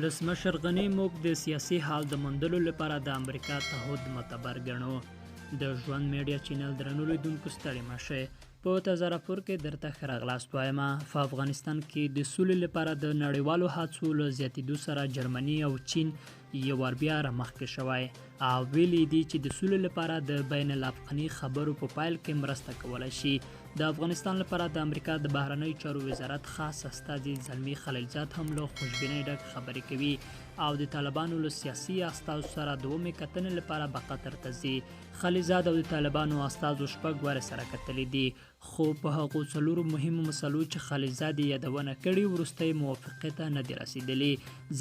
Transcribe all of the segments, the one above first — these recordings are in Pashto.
ولسمشر غني موږ د سیاسي حال د موندلو لپاره د امریکا تعهد معتبر ګڼو. د ژوند میډیا چینل درنو لیدونکو ستړي مشه. په تازه راپور کې درته ښه راغلاست وایم. په افغانستان کې د سولې لپاره د نړیوالو هڅو له زیاتېدو سره جرمني او چین یو وار بیا رامخکې شوی او ویلي دي چې د سولې لپاره د بین الافغاني خبرو په پیل کې مرسته کولی شي. د افغانستان لپاره د امریکا د بهرنیو چارو وزارت خاص استازي زلمي خلیلزاد هم له خوشبینۍ ډک خبرې کوي او د طالبانو له سیاسي استازو سره د اومې کتنې لپاره به قطر ته ځي. خلیلزاد او د طالبانو استازو شپږ واره سره کتلي دي، خو په هغو څلورو مهمو مسلو چې خلیلزاد یې یادونه کړې وروستی موافقې ته نه دي رسېدلي.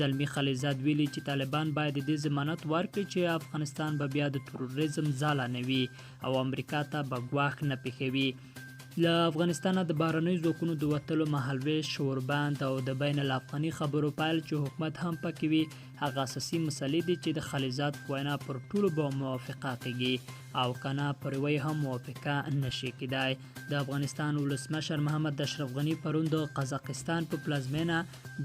زلمي خلیلزاد ویلي چې طالبان باید د دې ضمانت ورکړي چې افغانستان به بیا د تروریزم ځاله نه وي او امریکا ته به ګواښ نه پېښوي. له افغانستانه د بهرنیو ځواکونو د وتلو مهالویش، شوربند او د بین الافغاني خبرو پیل چې حکومت هم پکې وي هغه اساسي مسلې دي چې د خلیلزاد په وینا پر ټولو به موافقه کیږي او کنه پر وی هم موافقه نشي کېدای. د افغانستان ولسمشر محمد اشرف غني پرون د قزاقستان په پلازمینه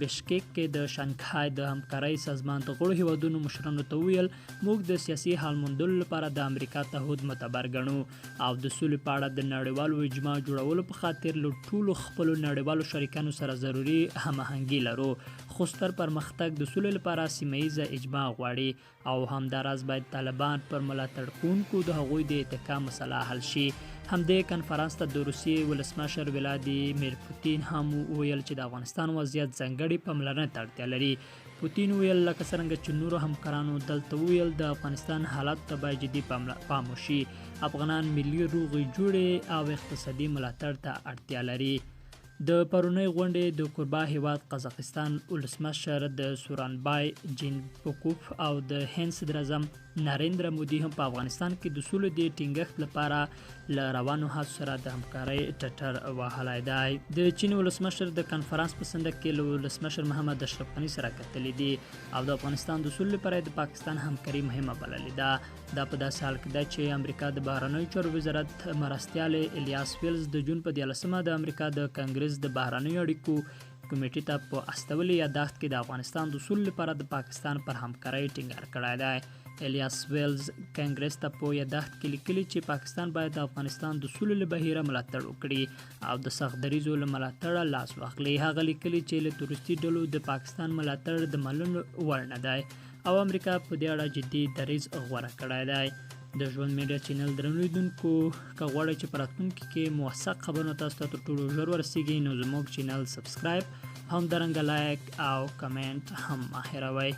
بشکیک کې د شانګهای د همکارۍ سازمان د غړو هیوادونو مشرانو ته ویل موږ د سیاسي حل موندلو لپاره د امریکا تعهد معتبر ګڼو او د سولې په اړه د نړیوالو اجماع جوړولو په خاطر له ټولو خپلو نړیوالو شریکانو سره ضروري هماهنګي لرو. خو ستر پرمختګ د سولې لپاره سیمه ییزه اجماع غواړي او همداراز باید طالبان پر ملاتړ کوونکو د هغوی د اتکا مسله حل شي. همدې کنفرانس ته د روسیې ولسمشر ولادیمیر پوتین هم ویل چې د افغانستان وضعیت ځانګړې پاملرنې ته اړتیا لري. پوتین ویل لکه څرنګه چې نورو همکارانو دلته ویل د افغانستان حالت ته باید جدي پام وشي. افغانان ملي روغې جوړې او اقتصادي ملاتړ ته اړتیا لري. د پرونۍ غونډې د کوربه هیواد قزاقستان ولسمشر د سورانبای جینبکوف او د هند صدر اعظم نریندرا مودي هم په افغانستان کې د سولې د ټینګښت لپاره له روانو هڅو سره د همکارۍ ټټر وهلی دی. د چین ولسمشر د کنفرانس په څنډه کې له ولسمشر محمد اشرف غني سره کتلي دي او د افغانستان د سولې لپاره د پاکستان همکاري مهمه بللې ده. دا په داسې حال کې ده چې امریکا د بهرنیو چارو وزارت مرستیال الیاس ویلز د جون په 14 د امریکا د کانګرس د بهرنیو اړیکو کمیټې ته په استولي یاداښت کې د افغانستان د سولې لپاره د پاکستان پر همکارۍ ټینګار کړی دی. الیاس ویلز کانګرس ته په یاداښت کې لیکلي چې پاکستان باید د افغانستان د سولې له بهیره ملاتړ وکړي او د سخت دریځو له ملاتړه لاس واخلي. هغه لیکلي چې له تروریستي ډلو د پاکستان ملاتړ د منلو وړ نه دی او امریکا په دې اړه جدي دریځ غوره کړی دی. د ژوند میډیا چینل درنو لیدونکو که غواړئ چې په راتلونکي کې موثق خبرونه تاسو ته تر ټولو ژر ورسیږي نو زموږ چینل سبسکرایب، همدارنګه لایک او کمنټ هم مه هېروئ.